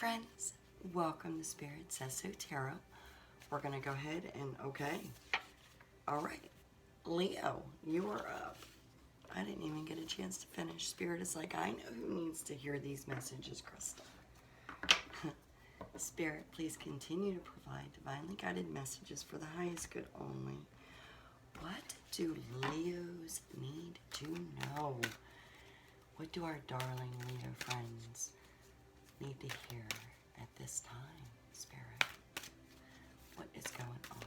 friends, welcome to Spirit Says So Tarot. We're going to go ahead and, all right, Leo, you are up. I didn't even get a chance to finish. Spirit is like, I know who needs to hear these messages, Crystal. Spirit, please continue to provide divinely guided messages for the highest good only. What do Leos need to know? What do our darling Leo friends need to hear at this time, Spirit? What is going on?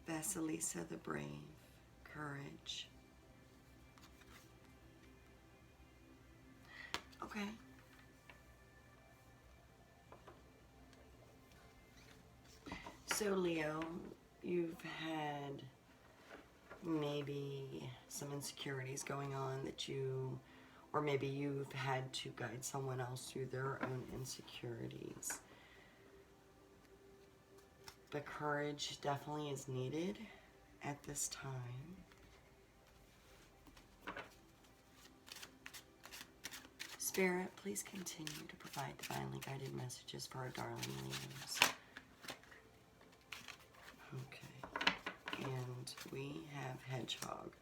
Vasilisa the Brave, courage. Okay. So Leo, you've had maybe some insecurities going on that you, or maybe you've had to guide someone else through their own insecurities. But courage definitely is needed at this time. Spirit, please continue to provide divinely guided messages for our darling Leos. Okay, and we have Hedgehog.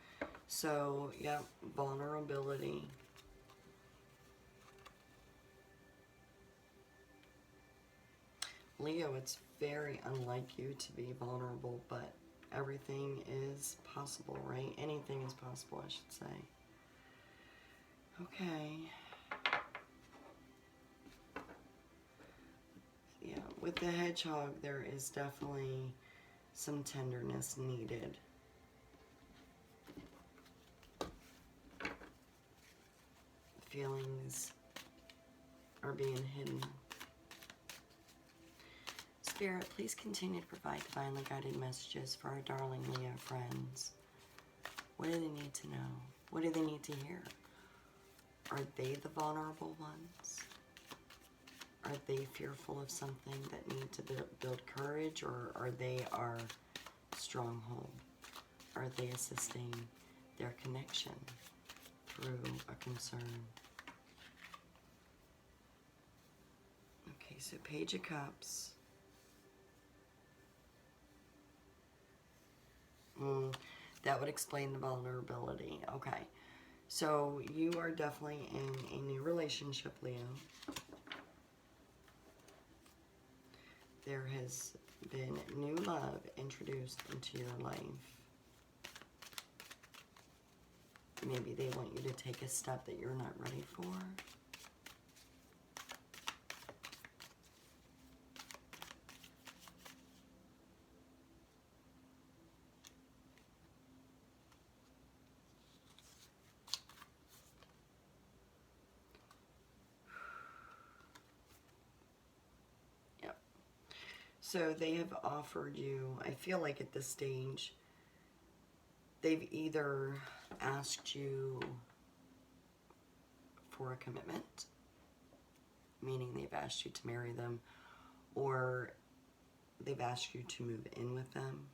So, yep, vulnerability. Leo, it's very unlike you to be vulnerable, but everything is possible, right? Anything is possible, I should say. Okay. Yeah, with the Hedgehog, there is definitely some tenderness needed. Feelings are being hidden. Spirit, please continue to provide divinely guided messages for our darling Leo friends. What do they need to know? What do they need to hear? Are they the vulnerable ones? Are they fearful of something that need to build courage, or are they our stronghold? Are they assisting their connection through a concern? Okay, so Page of Cups. That would explain the vulnerability. Okay, so you are definitely in a new relationship, Leo. There has been new love introduced into your life. Maybe they want you to take a step that you're not ready for. So they have offered you, I feel like at this stage, they've either asked you for a commitment, meaning they've asked you to marry them, or they've asked you to move in with them.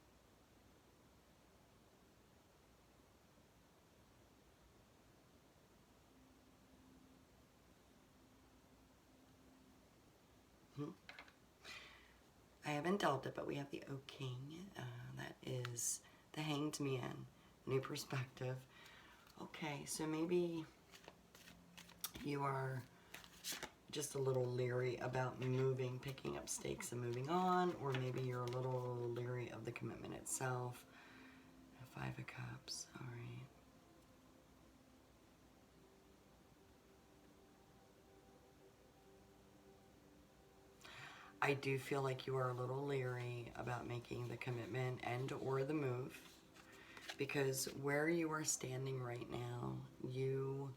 I haven't dealt it, but we have the Oak King. That is the Hanged Man. New perspective. Okay, so maybe you are just a little leery about moving, picking up stakes and moving on, or maybe you're a little leery of the commitment itself. Five of Cups, all right. I do feel like you are a little leery about making the commitment and or the move, because where you are standing right now, you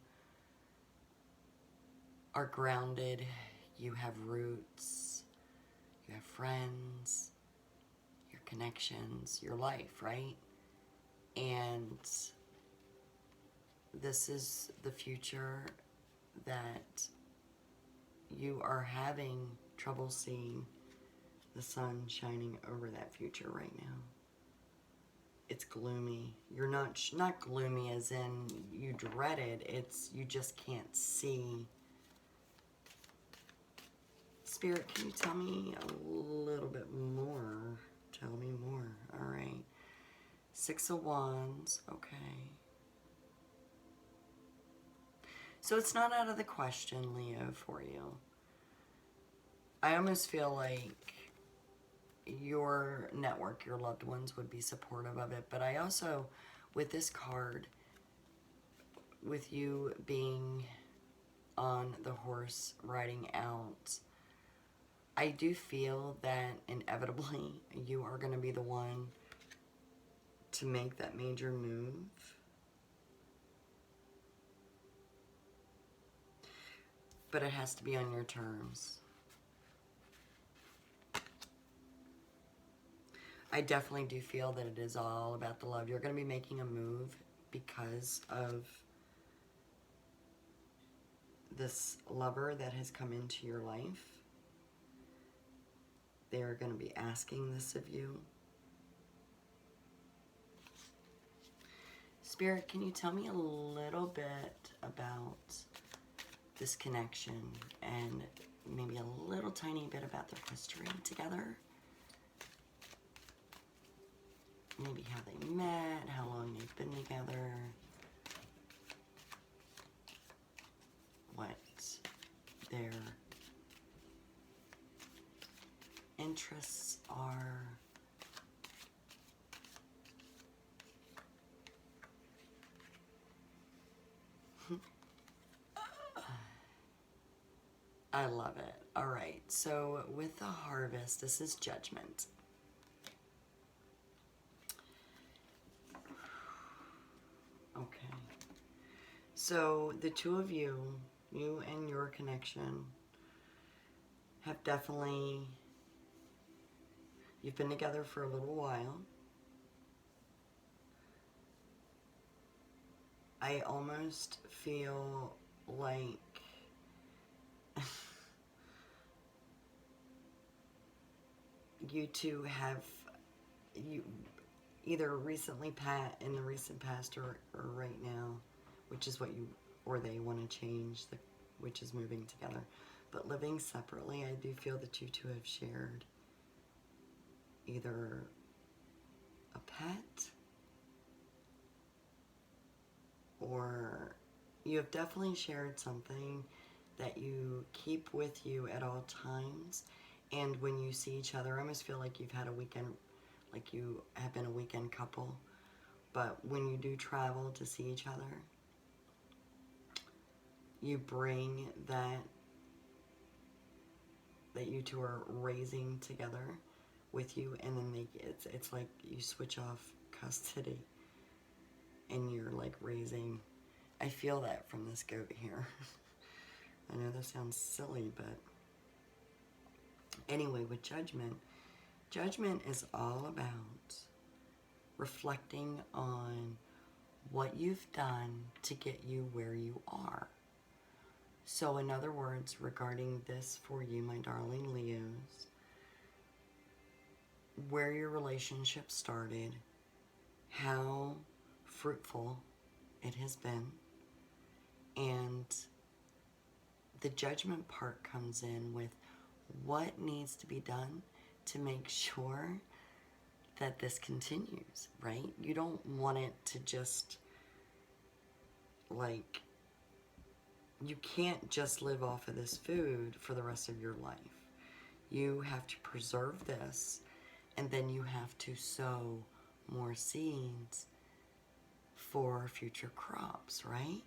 are grounded, you have roots, you have friends, your connections, your life, right? And this is the future that you are having trouble seeing the sun shining over that future right now. it's gloomy. You're not gloomy as in you dread it. It's you just can't see. Spirit, can you tell me a little bit more? Tell me more. All right. 6 of Wands. Okay. So it's not out of the question, Leo, for you. I almost feel like your network, your loved ones would be supportive of it. But I also, with this card, with you being on the horse riding out, I do feel that inevitably you are going to be the one to make that major move. But it has to be on your terms. I definitely do feel that it is all about the love. You're going to be making a move because of this lover that has come into your life. They are going to be asking this of you. Spirit, can you tell me a little bit about this connection and maybe a little tiny bit about their history together? Maybe how they met, how long they've been together, what their interests are. I love it. All right, so with the Harvest, this is Judgment. Okay. So the two of you, you and your connection, have definitely, you've been together for a little while. I almost feel like you two have either recently in the recent past or right now, which is what you or they want to change, which is moving together. But living separately, I do feel that you two have shared either a pet or you have definitely shared something that you keep with you at all times. And when you see each other, I almost feel like you've had a weekend, like you have been a weekend couple. But when you do travel to see each other, you bring that you two are raising together with you, and then it's like you switch off custody and you're like raising. I feel that from this goat here. I know that sounds silly, but anyway, with Judgment is all about reflecting on what you've done to get you where you are. So in other words, regarding this for you, my darling Leos, where your relationship started, how fruitful it has been, and the judgment part comes in with what needs to be done to make sure that this continues, right? You don't want it to just, like, you can't just live off of this food for the rest of your life. You have to preserve this, and then you have to sow more seeds for future crops, right?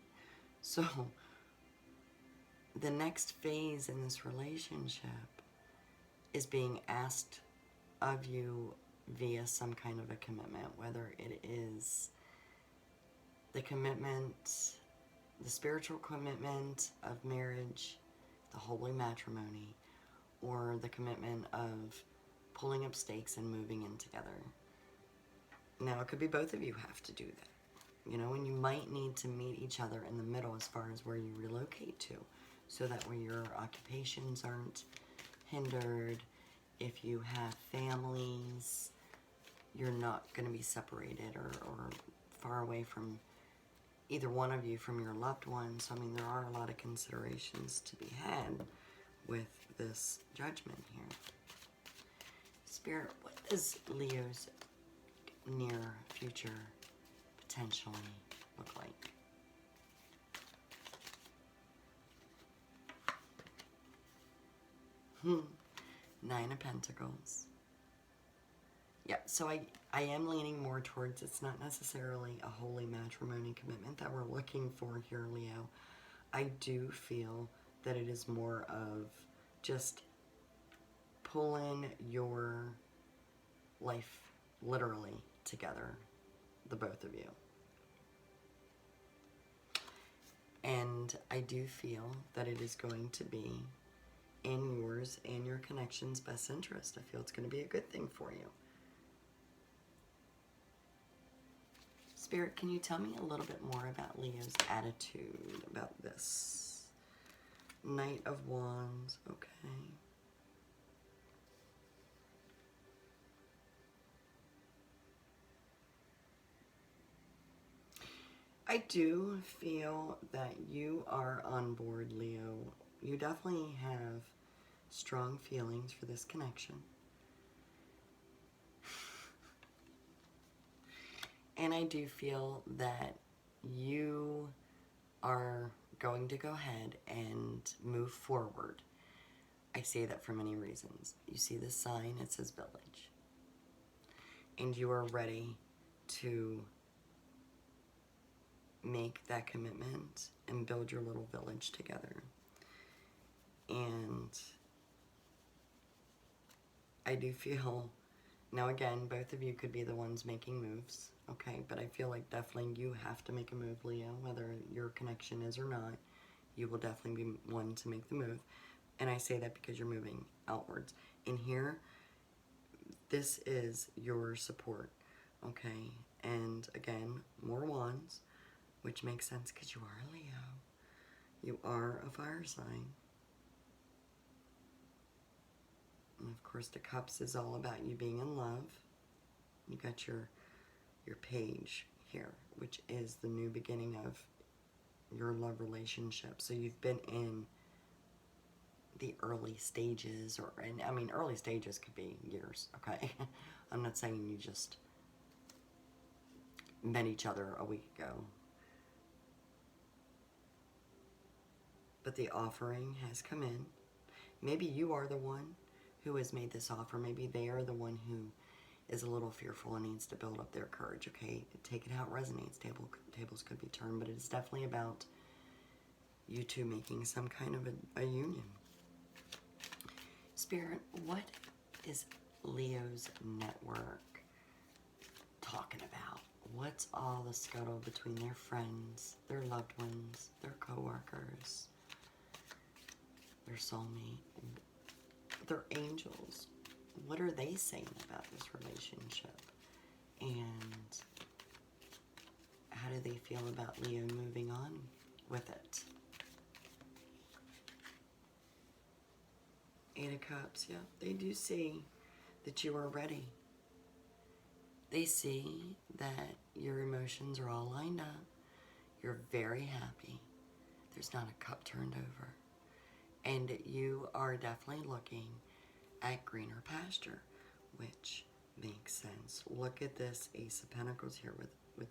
So the next phase in this relationship is being asked of you via some kind of a commitment, whether it is the commitment, the spiritual commitment of marriage, the holy matrimony, or the commitment of pulling up stakes and moving in together. Now, it could be both of you have to do that, you know, and you might need to meet each other in the middle as far as where you relocate to, so that way your occupations aren't hindered. If you have families, you're not going to be separated or far away from either one of you from your loved ones. So, I mean, there are a lot of considerations to be had with this judgment here. Spirit, what does Leo's near future potentially look like? Nine of Pentacles. Yeah, so I am leaning more towards it's not necessarily a holy matrimony commitment that we're looking for here, Leo. I do feel that it is more of just pulling your life literally together, the both of you. And I do feel that it is going to be in yours and your connection's best interest. I feel it's going to be a good thing for you. Spirit, can you tell me a little bit more about Leo's attitude about this? Knight of Wands, okay. I do feel that you are on board, Leo. You definitely have strong feelings for this connection. And I do feel that you are going to go ahead and move forward. I say that for many reasons. You see this sign, it says village. And you are ready to make that commitment and build your little village together. And I do feel, now again, both of you could be the ones making moves, okay? But I feel like definitely you have to make a move, Leo, whether your connection is or not. You will definitely be one to make the move. And I say that because you're moving outwards. In here, this is your support, okay? And again, more wands, which makes sense because you are a Leo. You are a fire sign. And of course, the cups is all about you being in love. You got your page here, which is the new beginning of your love relationship. So you've been in the early stages, and I mean, early stages could be years, okay? I'm not saying you just met each other a week ago. But the offering has come in. Maybe you are the one who has made this offer. Maybe they are the one who is a little fearful and needs to build up their courage, okay? Take it how it resonates. Tables could be turned, but it's definitely about you two making some kind of a union. Spirit, what is Leo's network talking about? What's all the scuttle between their friends, their loved ones, their co-workers, their soulmate, their angels? What are they saying about this relationship? And how do they feel about Leo moving on with it? Eight of Cups, yeah. They do see that you are ready. They see that your emotions are all lined up. You're very happy. There's not a cup turned over. And you are definitely looking at greener pasture, which makes sense. Look at this Ace of Pentacles here with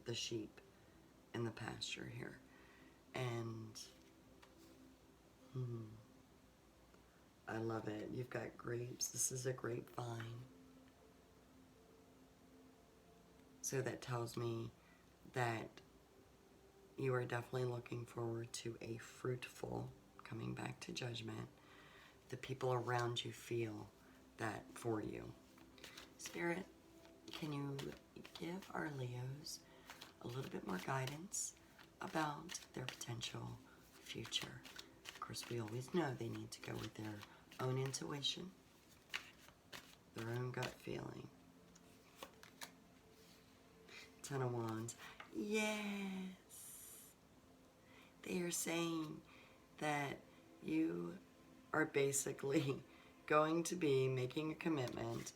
the sheep in the pasture here. And I love it. You've got grapes. This is a grapevine. So that tells me that you are definitely looking forward to a fruitful, coming back to judgment. The people around you feel that for you. Spirit, can you give our Leos a little bit more guidance about their potential future? Of course, we always know they need to go with their own intuition, their own gut feeling. Ten of Wands. Yes. They are saying that you are basically going to be making a commitment.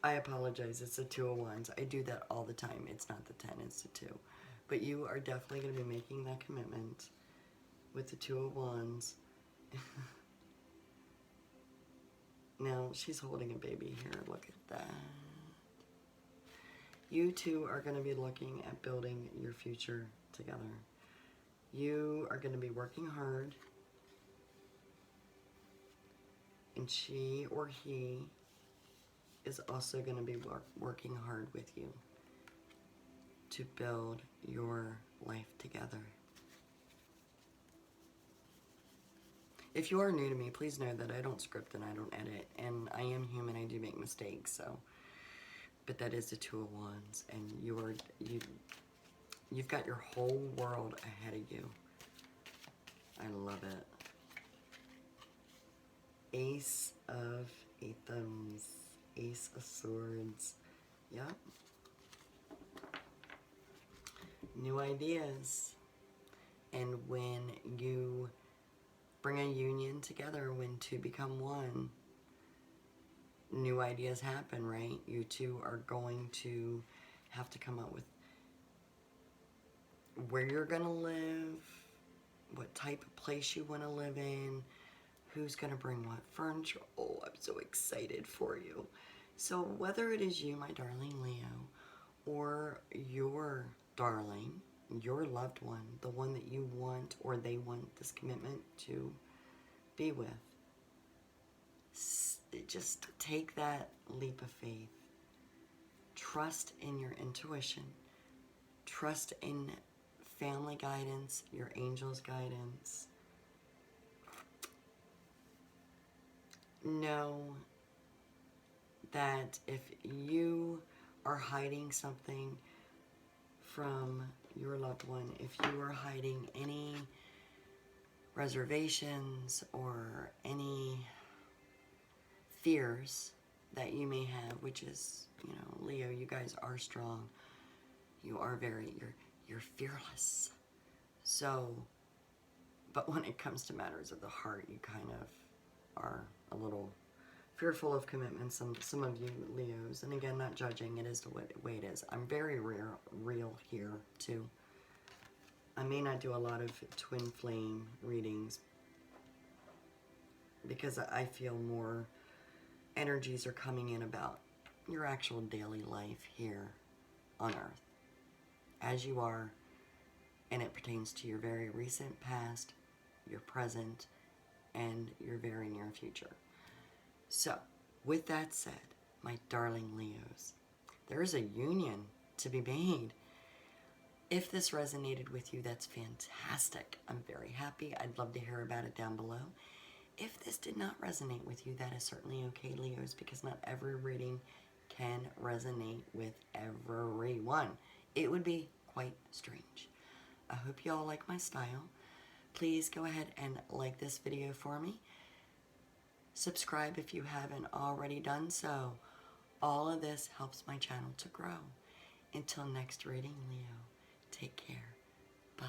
I apologize. It's the Two of Wands. I do that all the time. It's not the 10, it's the 2. But you are definitely going to be making that commitment with the Two of Wands. Now, she's holding a baby here. Look at that. You two are going to be looking at building your future together. You are going to be working hard. And she or he is also going to be working hard with you to build your life together. If you are new to me, please know that I don't script and I don't edit, and I am human. I do make mistakes, so. But that is the Two of Wands, and you've got your whole world ahead of you. I love it. Ace of Thumbs, Ace of Swords. Yep. New ideas. And when you bring a union together, when two become one, new ideas happen, right? You two are going to have to come up with where you're going to live, what type of place you want to live in, who's going to bring what furniture. Oh, I'm so excited for you. So whether it is you, my darling Leo, or your darling, your loved one, the one that you want or they want this commitment to be with, just take that leap of faith. Trust in your intuition. Trust in family guidance, your angels' guidance. Know that if you are hiding something from your loved one, if you are hiding any reservations or any fears that you may have, which is, you know, Leo, you guys are strong. You are you're fearless. So, but when it comes to matters of the heart, you kind of are a little fearful of commitments, and some of you Leos, and again, not judging, it is the way it is. I'm very real here too. I may not do a lot of twin flame readings because I feel more energies are coming in about your actual daily life here on Earth, as you are, and it pertains to your very recent past, your present, and your very near future. So, with that said, my darling Leos, there is a union to be made. If this resonated with you, that's fantastic. I'm very happy. I'd love to hear about it down below. If this did not resonate with you, that is certainly okay, Leos, because not every reading can resonate with everyone. It would be quite strange. I hope you all like my style. Please go ahead and like this video for me. Subscribe if you haven't already done so. All of this helps my channel to grow. Until next reading, Leo, take care. Bye.